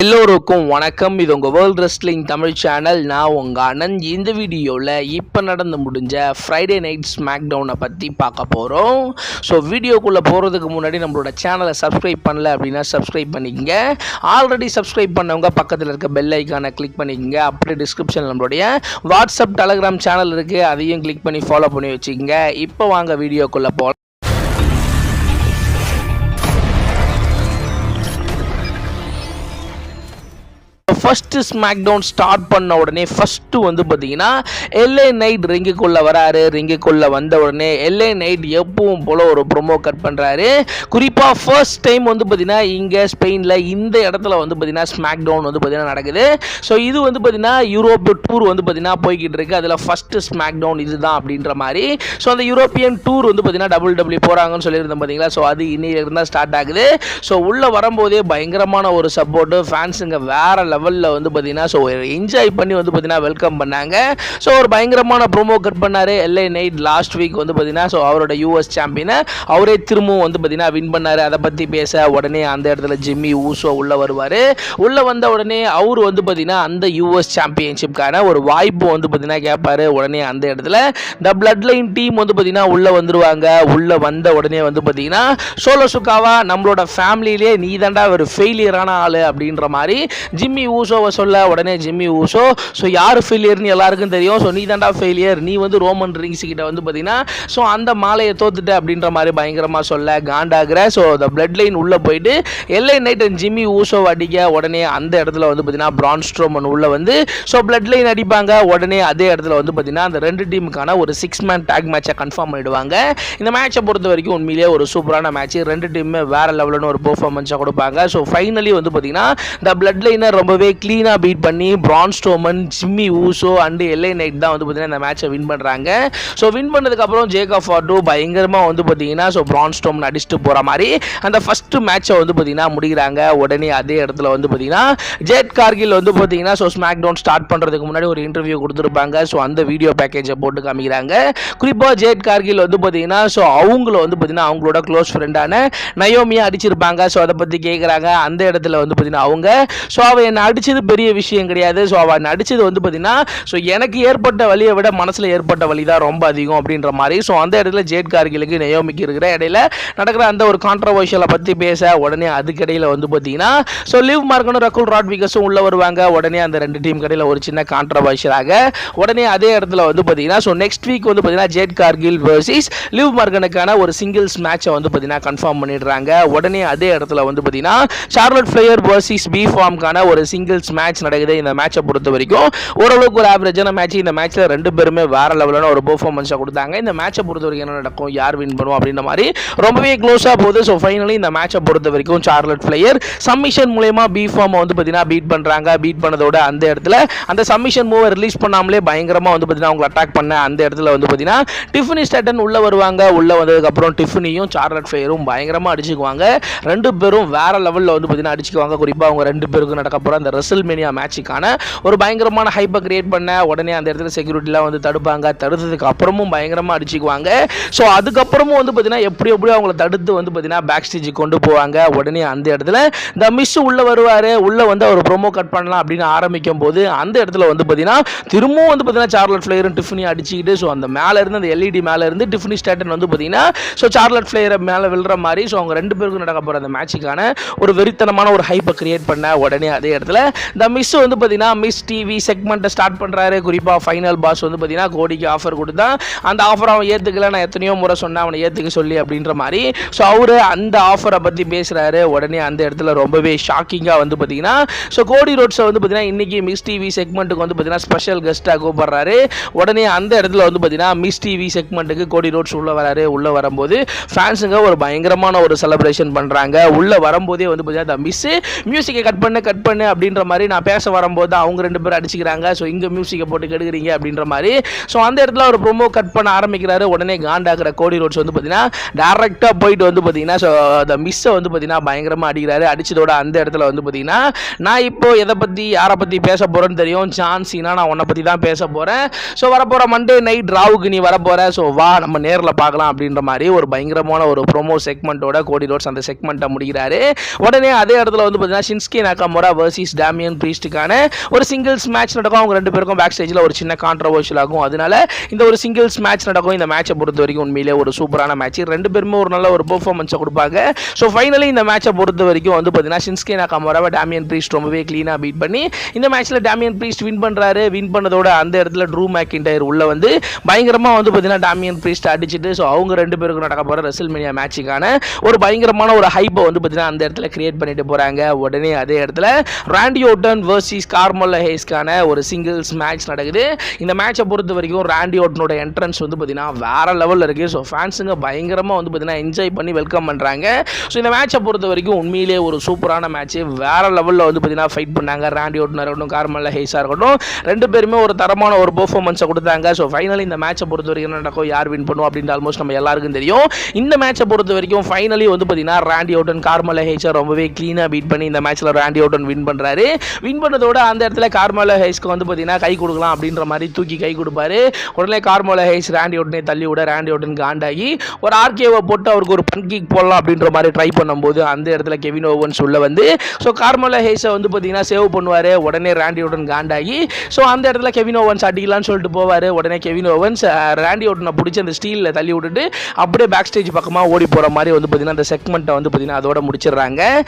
எல்லோருக்கும் வணக்கம். இது உங்கள் வேர்ல்ட் ரெஸ்லிங் தமிழ் சேனல். நான் உங்கள் ஆனந்த். இந்த வீடியோவில் இப்போ நடந்து முடிஞ்ச ஃப்ரைடே நைட் ஸ்மாக் டவுனை பற்றி பார்க்க போகிறோம். ஸோ வீடியோக்குள்ளே போகிறதுக்கு முன்னாடி நம்மளோட சேனலை சப்ஸ்கிரைப் பண்ணல அப்படின்னா சப்ஸ்கிரைப் பண்ணிக்கங்க. ஆல்ரெடி சப்ஸ்கிரைப் பண்ணவங்க பக்கத்தில் இருக்க பெல் ஐக்கானை கிளிக் பண்ணிக்கங்க. அப்படியே டிஸ்கிரிப்ஷனில் நம்மளுடைய வாட்ஸ்அப் டெலகிராம் சேனல் இருக்குது, அதையும் கிளிக் பண்ணி ஃபாலோ பண்ணி வச்சுக்கோங்க. இப்போ வாங்க வீடியோக்குள்ளே போகலாம். ஃபஸ்ட்டு ஸ்மாக் டவுன் ஸ்டார்ட் பண்ண உடனே ஃபஸ்ட்டு பார்த்தீங்கன்னா எல்ஏ நைட் ரிங்குக்குள்ளே வராரு. ரிங்குக்குள்ளே வந்த உடனே எல்ஏ நைட் எப்பவும் போல் ஒரு ப்ரொமோ கட் பண்ணுறாரு. குறிப்பாக ஃபர்ஸ்ட் டைம் பார்த்தீங்கன்னா இங்கே ஸ்பெயினில் இந்த இடத்துல பார்த்தீங்கன்னா ஸ்மாக் டவுன் பார்த்தீங்கன்னா நடக்குது. ஸோ இது பார்த்தீங்கன்னா யூரோப் டூர் பார்த்தீங்கன்னா போய்கிட்டு இருக்கு. அதில் ஃபஸ்ட்டு ஸ்மாக் டவுன் இதுதான் அப்படின்ற மாதிரி. ஸோ அந்த யூரோப்பியன் டூர் பார்த்தீங்கன்னா WWE போகிறாங்கன்னு சொல்லியிருந்தோம் பார்த்தீங்களா. ஸோ அது இன்னையிலிருந்து தான் ஸ்டார்ட் ஆகுது. ஸோ உள்ளே வரும்போதே பயங்கரமான ஒரு சப்போர்ட்டு, ஃபேன்ஸுங்க வேற லெவலில் பார்த்தீங்கன்னா ஸோ என்ஜாய் பண்ணி பார்த்தீங்கன்னா வெல்கம் பண்ணாங்க. ஸோ ஒரு பயங்கரமான ப்ரோமோ கட் பண்ணார் எல்ஏ நைட். லாஸ்ட் வீக் பார்த்தீங்கன்னா ஸோ அவரோட யூஎஸ் சாம்பியனை அவரே திரும்பவும் பார்த்தீங்கன்னா வின் பண்ணார். அதை பற்றி பேச உடனே அந்த இடத்துல ஜிம்மி ஊசோ உள்ளே வருவார். உள்ளே வந்த உடனே அவர் பார்த்தீங்கன்னா அந்த யூஎஸ் சாம்பியன்ஷிப்கான ஒரு வாய்ப்பு பார்த்தீங்கன்னா கேட்பாரு. உடனே அந்த இடத்துல இந்த பிளட் லைன் டீம் பார்த்தீங்கன்னா உள்ளே வந்துருவாங்க. உள்ளே வந்த உடனே பார்த்தீங்கன்னா சோலோ சுகாவா நம்மளோட ஃபேமிலியிலே நீ தாண்டா ஒரு ஃபெயிலியரான ஆள் அப்படின்ற மாதிரி ஜிம்மி ஊசோவை சொல்ல உடனே ஜிம்மி ஊசோ ஸோ யார் ஃபெயிலியர்னு எல்லாருக்கும் தெரியும். ஸோ நீ தாண்டா ஃபெயிலியர், நீ ரோமன் ரிங்ஸ் கிட்ட பார்த்தீங்கன்னா ஸோ அந்த மாலையை தோத்துட்ட அப்படின்ற மாதிரி பயங்கரமாக சொல்ல காண்டாகிற. ஸோ அந்த பிளட் லைன் உள்ளே போயிட்டு எல்ஏ நைட் அண்ட் ஜிம்மி ஊசோ அடிக்க உடனே அந்த இடத்துல பார்த்தீங்கன்னா பிரான் ஸ்ட்ரோமன் உள்ளே ஸோ பிளட் லைன் அடிப்பாங்க. உடனே அதே இடத்துல பார்த்தீங்கன்னா அந்த ரெண்டு டீமுக்கான ஒரு 6 மேன் டேக் மேட்சை கன்ஃபார்ம் பண்ணிடுவாங்க. இந்த மேட்சை பொறுத்த வரைக்கும் உண்மையிலேயே ஒரு சூப்பரான மேட்ச். ரெண்டு டீமுமே வேற லெவலுன்னு ஒரு பெர்ஃபார்மன்ஸை கொடுப்பாங்க. ஸோ ஃபைனலி பார்த்தீங்கன்னா இந்த பிளட் லைனை ரொம்பவே க்ளீனாக பீட் பண்ணி Braun Strowman, Jimmy Uso and LA Knight தான் பார்த்தீங்கன்னா இந்த மேட்சை வின் பண்ணுறாங்க. ஸோ வின் பண்ணதுக்கப்புறம் ஜேக்கப் ஃபார்டு பயங்கரமாக பார்த்தீங்கன்னா ஸோ பிரான் ஸ்ட்ரோமன் அடிச்சுட்டு போகிற மாதிரி அந்த ஃபஸ்ட்டு மேட்சை பார்த்தீங்கன்னா முடிக்கிறாங்க. உடனே அதே இடத்துல பார்த்தீங்கன்னா ஜெட் கார்கில் பார்த்தீங்கன்னா ஸோ ஸ்மாக் டவுன் ஸ்டார்ட் பண்ணுறதுக்கு முன்னாடி ஒரு இன்டர்வியூ கொடுத்துருப்பாங்க. ஸோ அந்த வீடியோ பேக்கேஜை போட்டு காமிக்கிறாங்க. குறிப்பாக ஜெட் கார்கில் பார்த்தீங்கன்னா ஸோ அவங்கள பார்த்தீங்கன்னா அவங்களோட க்ளோஸ் ஃப்ரெண்டான நயோமியா அடிச்சிருப்பாங்க. ஸோ அதை பற்றி கேட்குறாங்க. அந்த இடத்துல பார்த்தீங்கன்னா அவங்க ஸோ அவள் என்னை அடிச்சது பெரிய விஷயம் கிடையாது, ஸோ அவள் அடிச்சது பார்த்தீங்கன்னா ஸோ எனக்கு ஏற்பட்ட வலியை விட மனசில் ஏற்பட்ட வலி தான் ரொம்ப அதிகம் அப்படின்ற மாதிரி. ஸோ அந்த இடத்துல ஜேட் கார்கிலுக்கு நயோமிக்கு இருக்கிற இடையில நடக்கிற அந்த ஒரு கான்ட்ரவர்ஷியலை பற்றி பேச உடனே அதுக்கடையில் பார்த்தீங்கன்னா ஸோ லிவ் மார்கனும் ரகுல் ராட்விகஸும் உள்ளே வருவாங்க. உடனே அந்த ரெண்டு டீம் கடையில் ஒரு சின்ன கான்ட்ரவர்ஷியலாக உடனே அதே இடத்துல பார்த்தீங்கன்னா ஸோ நெக்ஸ்ட் வீக் பார்த்தீங்கன்னா ஜேட் கார்கில் வர்சஸ் லிவ் மார்கனுக்கான ஒரு சிங்கிள்ஸ் மேட்சை பார்த்தீங்கன்னா கன்ஃபார்ம் பண்ணிடுறாங்க. உடனே அதே இடத்துல பார்த்தீங்கன்னா சார்லட் ஃபிளேயர் வர்சஸ் பி ஃபார்ம்கான ஒரு சிங்கிள்ஸ் மேட்ச் நடக்குது. இந்த மேட்சை பொறுத்த வரைக்கும் ஓரளவுக்கு ஒரு ஆவரேஜான மேட்ச். இந்த மேட்ச்சில் ரெண்டு பேருமே வேற லெவலான ஒரு பெர்ஃபார்மன்ஸை கொடுத்தாங்க. இந்த மேட்சை பொறுத்த வரைக்கும் என்ன நடக்கும், யார் வின் பண்ணுவோம் அப்படின்ற மாதிரி ரொம்பவே க்ளோஸாக போகுது. ஸோ ஃபைனலி இந்த மேட்சை பொறுத்த வரைக்கும் சார்லட் ஃபிளேயர் சம்மிஷன் மூலமா பி ஃபார்மை பார்த்தீங்கன்னா பீட் பண்ணுறாங்க. பீட் பண்ணதோட அந்த இடத்துல அந்த சம்மிஷன் மூவை ரிலீஸ் பண்ணாமலே பயங்கரமாக பார்த்தீங்கன்னா அவங்க அட்டாக் பண்ண அந்த இடத்துல பார்த்தீங்கன்னா டிஃபனி ஸ்டாட்டன் உள்ளே வருவாங்க. உள்ளே வந்ததுக்கப்புறம் டிஃபனியும் சார்லட் ஃபிளேயரும் பயங்கரமாக அடிச்சுக்குவாங்க. ரெண்டு பேரும் வேற லெவலில் பார்த்தீங்கன்னா அடிச்சுக்குவாங்க. குறிப்பாக அவங்க ரெண்டு பேருக்கும் நடக்க போகிற அந்த ரெசல்மேனியா மேட்சுக்கான ஒரு பயங்கரமான ஹைப்பை கிரியேட் பண்ண உடனே அந்த இடத்துல செக்யூரிட்டிலாம் தடுப்பாங்க. தடுத்ததுக்கு அப்புறமும் பயங்கரமாக அடிச்சுக்குவாங்க. ஸோ அதுக்கப்புறமும் பார்த்தீங்கன்னா எப்படியோ அவங்கள தடுத்து பார்த்தீங்கன்னா பேக் ஸ்டேஜுக்கு கொண்டு போவாங்க. உடனே அந்த இடத்துல இந்த மிஸ் உள்ளே வருவார். உள்ளே அவர் ப்ரோமோ கட் பண்ணலாம் அப்படின்னு ஆரம்பிக்கும் போது அந்த இடத்துல பார்த்தீங்கன்னா திரும்பவும் பார்த்தீங்கன்னா சார்லட் ஃபிளேயரும் டிஃபனி அடிச்சுக்கிட்டு ஸோ அந்த மேலே இருந்து அந்த எல்இடி மேலே இருந்து டிஃபனி ஸ்டாட்டன் பார்த்தீங்கன்னா ஸோ சார்லட் ஃபிளேயரை மேலே விழுற மாதிரி ஸோ அவங்க ரெண்டு பேருக்கும் நடக்க போகிற அந்த மேட்சுக்கான ஒரு வெறித்தனமான ஒரு ஹைப்பை கிரியேட் பண்ண உடனே அதே இடத்துல இந்த மிஸ் பார்த்தீங்கன்னா மிஸ் டிவி செக்மெண்ட்டை ஸ்டார்ட் பண்ணுறாரு. குறிப்பாக ஃபைனல் பாஸ் பார்த்தீங்கன்னா கோடிக்கு ஆஃபர் கொடுத்தா அந்த ஆஃபர் அவன் ஏற்றுக்கல. நான் எத்தனையோ முறை சொன்னேன் அவனை ஏற்றுக்க சொல்லி அப்படின்ற மாதிரி. ஸோ அவரு அந்த ஆஃபரை பற்றி பேசுகிறாரு. உடனே அந்த இடத்துல ரொம்பவே ஷாக்கிங்காக பார்த்தீங்கன்னா ஸோ கோடி ரோட்ஸை பார்த்தீங்கன்னா இன்னைக்கு மிஸ் டிவி செக்மெண்ட்டுக்கு பார்த்தீங்கன்னா ஸ்பெஷல் கெஸ்ட்டாக கூப்பிடுறாரு. உடனே அந்த இடத்துல பார்த்தீங்கன்னா மிஸ் டிவி செக்மெண்ட்டுக்கு கோடி ரோட்ஸ் உள்ளே வராரு. உள்ளே வரும்போது ஃபேன்ஸுங்க ஒரு பயங்கரமான ஒரு செலிப்ரேஷன் பண்ணுறாங்க. உள்ளே வரும்போதே பார்த்தீங்கன்னா அந்த மிஸ் மியூசிக்கை கட் பண்ணு அப்படின்ற மாதிரி நான் பேச வரும்போது அவங்க ரெண்டு பேரும் அடிச்சுக்கிறாங்க. ஸோ இங்கே மியூசிக்கை போட்டு கெடுக்கிறீங்க அப்படின்ற மாதிரி. ஸோ அந்த இடத்துல ஒரு ப்ரோமோ கட் பண்ண ஆரம்பிக்கிறாரு. உடனே காண்டாகிற கோடி ரோட்ஸ் பார்த்தீங்கன்னா டேரெக்டாக போயிட்டு பார்த்தீங்கன்னா ஸோ அந்த மிஸ்ஸை பார்த்தீங்கன்னா பயங்கரமாக அடிக்கிறாரு. அடிச்சதோட அந்த இடத்துல பார்த்தீங்கன்னா நான் இப்போ எதை பற்றி யாரை பற்றி பேச போகிறேன்னு தெரியும், ஜான் சீனா, நான் உன்னை பற்றி தான் பேச போகிறேன். ஸோ வரப்போகிற மண்டே நைட் ராவுக்கு நீ வரப்போகிற, ஸோ வா நம்ம நேரில் பார்க்கலாம் அப்படின்ற மாதிரி ஒரு பயங்கரமான ஒரு ப்ரோமோ செக்மெண்ட்டோட கோடி ரோட்ஸ் அந்த செக்மெண்ட்டை முடிக்கிறாரு. உடனே அதே இடத்துல பார்த்தீங்கன்னா ஷின்ஸ்கே நாகாமுரா வர்சஸ் டேமியன் பிரீஸ்டுக்கான ஒரு சிங்கிள்ஸ் மேட்ச் நடக்கும். அவங்க ரெண்டு பேருக்கும் பேக் ஸ்டேஜில் ஒரு சின்ன கான்ட்ரவர்ஷியல் ஆகும். அதனால இந்த ஒரு சிங்கிள்ஸ் மேட்ச் நடக்கும். இந்த மேட்சை பொறுத்த வரைக்கும் உண்மையிலே ஒரு சூப்பரான மேட்ச். ரெண்டு பேருமே ஒரு நல்ல ஒரு பெர்ஃபார்மன்ஸை கொடுப்பாங்க. ஸோ ஃபைனலி இந்த மேட்சை பொறுத்த வரைக்கும் வந்து பார்த்தீங்கன்னா ஷின்ஸ்கே நாகாமுராவை டேமியன் பிரீஸ்ட் ரொம்பவே க்ளீனாக பீட் பண்ணி இந்த மேட்ச்சில் டேமியன் பிரீஸ்ட் வின் பண்ணுறாரு. வின் பண்ணதோட அந்த இடத்துல ட்ரூ மேக்கின்டையர் உள்ள வந்து பயங்கரமாக வந்து பார்த்தீங்கன்னா டேமியன் பிரீஸ்ட் அடிச்சுட்டு ஸோ அவங்க ரெண்டு பேருக்கும் நடக்க போகிற ரெசில்மேனியா மேட்சுக்கான ஒரு பயங்கரமான ஒரு ஹைப்பை வந்து பார்த்தீங்கன்னா அந்த இடத்துல கிரியேட் பண்ணிட்டு போகிறாங்க. உடனே அதே இடத்துல ராண்டி ஓர்டன் வர்சஸ் கார்மெலோ ஹேய்ஸ்க்கான ஒரு சிங்கிள்ஸ் மேட்ச் நடக்குது. இந்த மேட்சை பொறுத்த வரைக்கும் ராண்டி ஓர்டனோட என்ட்ரன்ஸ் வந்து பார்த்தீங்கன்னா வேற லெவலில் இருக்குது. ஸோ ஃபேன்ஸுங்க பயங்கரமாக வந்து பார்த்தீங்கன்னா என்ஜாய் பண்ணி வெல்கம் பண்ணுறாங்க. ஸோ இந்த மேட்சை பொறுத்த வரைக்கும் உண்மையிலேயே ஒரு சூப்பரான மேட்ச். வேற லெவலில் வந்து பார்த்தீங்கன்னா ஃபைட் பண்ணாங்க. ராண்டி ஓர்டனாக இருக்கட்டும் கார்மெலோ ஹேய்ஸாக இருக்கட்டும் ரெண்டு பேருமே ஒரு தரமான ஒரு பெர்ஃபார்மன்ஸை கொடுத்தாங்க. ஸோ ஃபைனலி இந்த மேட்சை பொறுத்த வரைக்கும் என்ன நடக்கும், யார் வின் பண்ணுவோம் அப்படின்னு ஆல்மோஸ்ட் நம்ம எல்லாருக்கும் தெரியும். இந்த மேட்சை பொறுத்த வரைக்கும் ஃபைனலி வந்து பார்த்தீங்கன்னா ராண்டி ஓர்டன் கார்மெலோ ஹேய்ஸை ரொம்பவே க்ளீனாக பீட் பண்ணி இந்த மேட்ச்சில் ராண்டி ஓர்டன் வின் பண்ணுறாரு. வின் பண்ணதோட அந்த இடத்துல கார்மெலோ ஹேய்ஸ்க்கு வந்து பார்த்தீங்கன்னா கை கொடுக்கலாம் அப்படின்ற மாதிரி தூக்கி கை கொடுப்பாரு. உடனே கார்மெலோ ஹேய்ஸ் ராண்டி ஓர்டனை தள்ளி விட ராண்டி ஓர்டன் காண்டாகி ஒரு ஆர்கேவை போட்டு அவருக்கு ஒரு பன் கிக் போடலாம் அப்படின்ற மாதிரி ட்ரை பண்ணும்போது அந்த இடத்துல கெவின் ஓவன்ஸ் உள்ள வந்து ஸோ கார்மெலோ ஹேய்ஸை வந்து பார்த்தீங்கன்னா சேவ் பண்ணுவார். உடனே ராண்டி ஓர்டன் காண்டாகி ஸோ அந்த இடத்துல கெவின் ஓவன்ஸ் அடிக்கலாம்னு சொல்லிட்டு போவார். உடனே கெவின் ஓவன்ஸ் ராண்டி ஓர்டனை பிடிச்சி அந்த ஸ்டீலில் தள்ளி விட்டுட்டு அப்படியே பேக் ஸ்டேஜ் பக்கமாக ஓடி போகிற மாதிரி வந்து பார்த்தீங்கன்னா அந்த செக்மெண்ட்டை வந்து பார்த்தீங்கன்னா அதோட முடிச்சிடுறாங்க.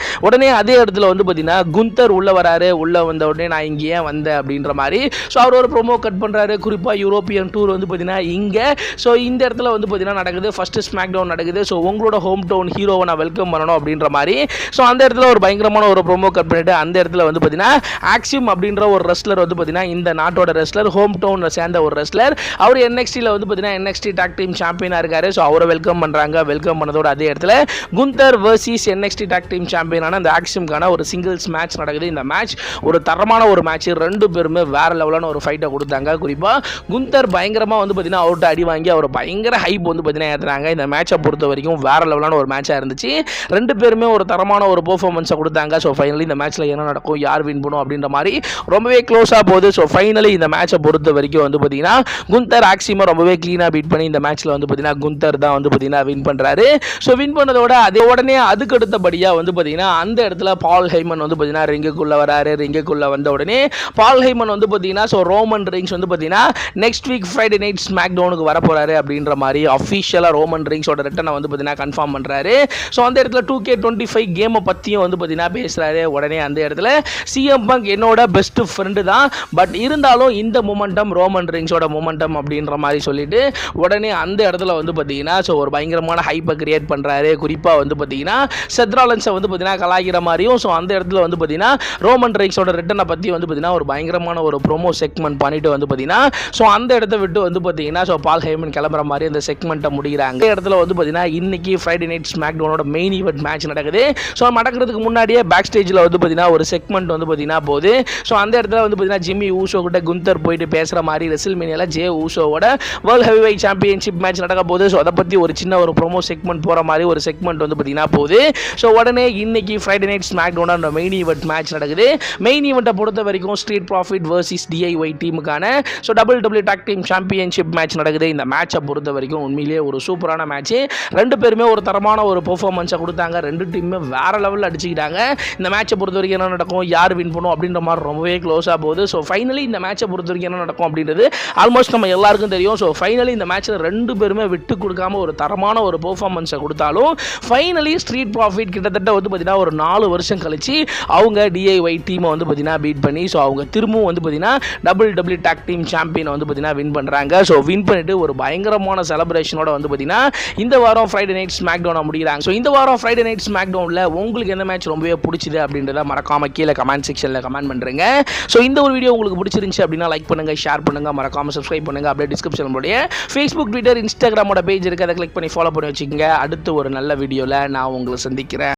உடனே அதே இடத்துல வந்து பார்த்தீங்கன்னா குந்தர் உள்ள வராரு. உள்ள வந்த உடனே நான் இங்கே ஏன் வந்தேன் அப்படின்ற மாதிரி ஸோ அவர் ஒரு ப்ரோமோ கட் பண்ணுறாரு. குறிப்பாக யூரோப்பியன் டூர் வந்து பார்த்தீங்கன்னா இங்கே ஸோ இந்த இடத்துல வந்து பார்த்தீங்கன்னா நடக்குது. ஃபஸ்ட்டு ஸ்மாக் டவுன் நடக்குது. ஸோ உங்களோட ஹோம் டவுன் ஹீரோவை நான் வெல்கம் பண்ணணும் அப்படின்ற மாதிரி ஸோ அந்த இடத்துல ஒரு பயங்கரமான ஒரு ப்ரோமோ கட் பண்ணிட்டு அந்த இடத்துல வந்து பார்த்தீங்கன்னா ஆக்சிம் அப்படின்ற ஒரு ரெஸ்லர் வந்து பார்த்தீங்கன்னா இந்த நாட்டோட ரெஸ்லர் ஹோம் டவுன் சேர்ந்த ஒரு ரெஸ்லர் அவர் NXT-ல வந்து பார்த்தீங்கன்னா NXT டாக் டீம் சாம்பியனாக இருக்காரு. ஸோ அவரை வெல்கம் பண்ணுறாங்க. வெல்கம் பண்ணதோட அதே இடத்துல Gunder versus NXT talk team சாம்பியனான அந்த ஆக்சிம்கான ஒரு சிங்கிள்ஸ் மேட்ச் நடக்குது. இந்த மேட்ச் ஒரு தரமான ஒரு மேட்ச். ரெண்டு பேருமே வேற லெவலான ஒரு ஃபைட்டை கொடுத்தாங்க. குறிப்பாக குந்தர் பயங்கரமாக வந்து பார்த்தீங்கன்னா அவர்கிட்ட அடி வாங்கி அவர் பயங்கர ஹைப் வந்து பார்த்தீங்கன்னா ஏற்றுறாங்க. இந்த மேட்சை பொறுத்த வரைக்கும் வேற லெவலான ஒரு மேட்சாக இருந்துச்சு. ரெண்டு பேருமே ஒரு தரமான ஒரு பெர்ஃபார்மன்ஸை கொடுத்தாங்க. ஸோ ஃபைனலி இந்த மேட்ச்சில் என்ன நடக்கும், யார் வின் பண்ணும் அப்படின்ற மாதிரி ரொம்பவே க்ளோஸாக போகுது. ஸோ ஃபைனலி இந்த மேட்சை பொறுத்த வரைக்கும் வந்து பார்த்தீங்கன்னா குந்தர் ஆக்சிமை ரொம்பவே க்ளீனாக பீட் பண்ணி இந்த மேட்ச்சில் வந்து பார்த்தீங்கன்னா குந்தர் தான் வந்து பார்த்தீங்கன்னா வின் பண்ணுறாரு. ஸோ வின் பண்ணதோட அதே உடனே அதுக்கு அடுத்தபடியாக வந்து பார்த்தீங்கன்னா அந்த இடத்துல பால் ஹெய்மன் வந்து பார்த்தீங்கன்னா ரிங்குக்குள்ளே வராரு. ரிங்குக்குள்ளே வந்த உடனே பால் ஹெய்மன் வந்து பார்த்தீங்கன்னா ஸோ ரோமன் ரிங்ஸ் வந்து பார்த்தீங்கன்னா next week Friday night smack டவுனுக்கு வர போகிறாரு அப்படின்ற மாதிரி அஃபிஷியலாக ரோமன் ரிங்ஸோட ரிட்டனை வந்து பார்த்தீங்கன்னா கன்ஃபார்ம் பண்ணுறாரு. ஸோ அந்த இடத்துல 2K25 கேமை பற்றியும் வந்து பார்த்தீங்கன்னா பேசுகிறாரு. உடனே அந்த இடத்துல CM Punk என்னோட பெஸ்ட் ஃப்ரெண்டு தான், பட் இருந்தாலும் இந்த மொமெண்டம் ரோமன் ரிங்ஸோட மொமெண்டம் அப்படின்ற மாதிரி சொல்லிட்டு உடனே அந்த இடத்துல வந்து பார்த்தீங்கன்னா ஸோ ஒரு பயங்கரமான ஹைப்பை கிரியேட் பண்ணுறாரு. குறிப்பாக வந்து பார்த்தீங்கன்னா செத் ராலின்ஸை வந்து பார்த்தீங்கன்னா கலாய்க்கிற மாதிரியும் ஸோ அந்த இடத்துல வந்து பார்த்தீங்கன்னா ரோமன் ரிங்ஸோட ரிட்டனை பற்றி வந்து பார்த்தீங்கன்னா ஒரு பயங்கரமான ஒரு ப்ரோமோ செக்மெண்ட் பண்ணிட்டு வந்து பார்த்தீங்கன்னா ஸோ அந்த இடத்த விட்டு வந்து பார்த்தீங்கன்னா ஸோ பால் ஹெய்மன் கிளம்புற மாதிரி அந்த செக்மெண்ட்டை முடிக்கிறாங்க. இந்த இடத்துல வந்து பார்த்தீங்கன்னா இன்னைக்கு ஃப்ரைடே நைட் ஸ்மாக் டவுனோட மெயின் ஈவெண்ட் மேட்ச் நடக்குது. ஸோ நடக்கிறதுக்கு முன்னாடியே பேக் ஸ்டேஜில் வந்து பார்த்தீங்கன்னா ஒரு செக்மெண்ட் வந்து பார்த்தீங்கன்னா போகுது. ஸோ அந்த இடத்துல வந்து பார்த்தீங்கன்னா ஜிம்மி ஊசோ கிட்ட குந்தர் போயிட்டு பேசுகிற மாதிரி ரெசில்மேனியால ஜே ஊசோவோட வேர்ல்ட் ஹெவிவெயிட் சாம்பியன்ஷிப் மேட்ச் நடக்க போகுது. ஸோ அதை பற்றி ஒரு சின்ன ஒரு ப்ரோமோ செக்மெண்ட் போகிற மாதிரி ஒரு செக்மெண்ட் வந்து பார்த்தீங்கன்னா போகுது. ஸோ உடனே இன்னைக்கு ஃப்ரைடே நைட் ஸ்மாக் டவுனோட மெயின் ஈவெண்ட் மேட்ச் நடக்குது. மெயின் ஈவெண்ட்டை பொறுத்த வரைக்கும் ஸ்ட்ரீட் ப்ராஃபிட் வர்சஸ் DIY டீமுக்கான so WWE tag team championship match நடக்குது. இந்த மேட்சை பொறுத்த வரைக்கும் உண்மையிலேயே ஒரு சூப்பரான மேட்ச். ரெண்டு பேருமே ஒரு தரமான ஒரு பெர்ஃபார்மன்ஸை கொடுத்தாங்க. ரெண்டு டீமுமே வேற லெவலில் அடிச்சுக்கிட்டாங்க. இந்த மேட்சை பொறுத்த வரைக்கும் என்ன நடக்கும், யார் வின் பண்ணும் அப்படின்ற மாதிரி ரொம்பவே க்ளோஸாக போகுது. ஸோ ஃபைனலி இந்த மேட்சை பொறுத்த வரைக்கும் என்ன நடக்கும் அப்படின்றது ஆல்மோஸ்ட் நம்ம எல்லாருக்கும் தெரியும். ஸோ ஃபைனலி இந்த மேட்ச்சில் ரெண்டு பேருமே விட்டு கொடுக்காம ஒரு தரமான ஒரு பெர்ஃபார்மன்ஸை கொடுத்தாலும் ஃபைனலி ஸ்ட்ரீட் ப்ராஃபிட் கிட்டத்தட்ட வந்து பார்த்தீங்கன்னா ஒரு 4 வருஷம் கழிச்சு அவங்க DIY டீமை வந்து பார்த்தீங்கன்னா பீட் பண்ணி ஸோ அவங்க திரும்பவும் வந்து பார்த்தீங்கன்னா WWE டாக் டீம் சாம்பியனை வந்து பார்த்தீங்கன்னா வின் பண்ணுறாங்க. ஸோ வின் பண்ணிட்டு ஒரு பயங்கரமான செலிப்ரேஷனோட வந்து பார்த்தீங்கன்னா இந்த வாரம் ஃப்ரைடே நைட் ஸ்மாக் டவுனை முடிக்கிறாங்க. ஸோ இந்த வாரம் ஃப்ரைடே நைட் ஸ்மாக் டவுனில் உங்களுக்கு எந்த மேட்ச் ரொம்பவே பிடிச்சிது அப்படின்றத மறக்காம கீழே கமெண்ட் செக்ஷனில் கமெண்ட் பண்ணுறேங்க. ஸோ இந்த ஒரு வீடியோ உங்களுக்கு பிடிச்சிருந்துச்சு அப்படின்னா லைக் பண்ணுங்கள், ஷேர் பண்ணுங்கள், மறக்காம சப்ஸ்கிரைப் பண்ணுங்கள். அப்படியே டிஸ்கிரிப்ஷன் நம்மளுடைய ஃபேஸ்புக், ட்விட்டர், இன்ஸ்டாகிராமோட பேஜ் இருக்குது. அதை கிளிக் பண்ணி ஃபாலோ பண்ணி வச்சுக்கோங்க. அடுத்து ஒரு நல்ல வீடியோவில் நான் உங்களை சந்திக்கிறேன்.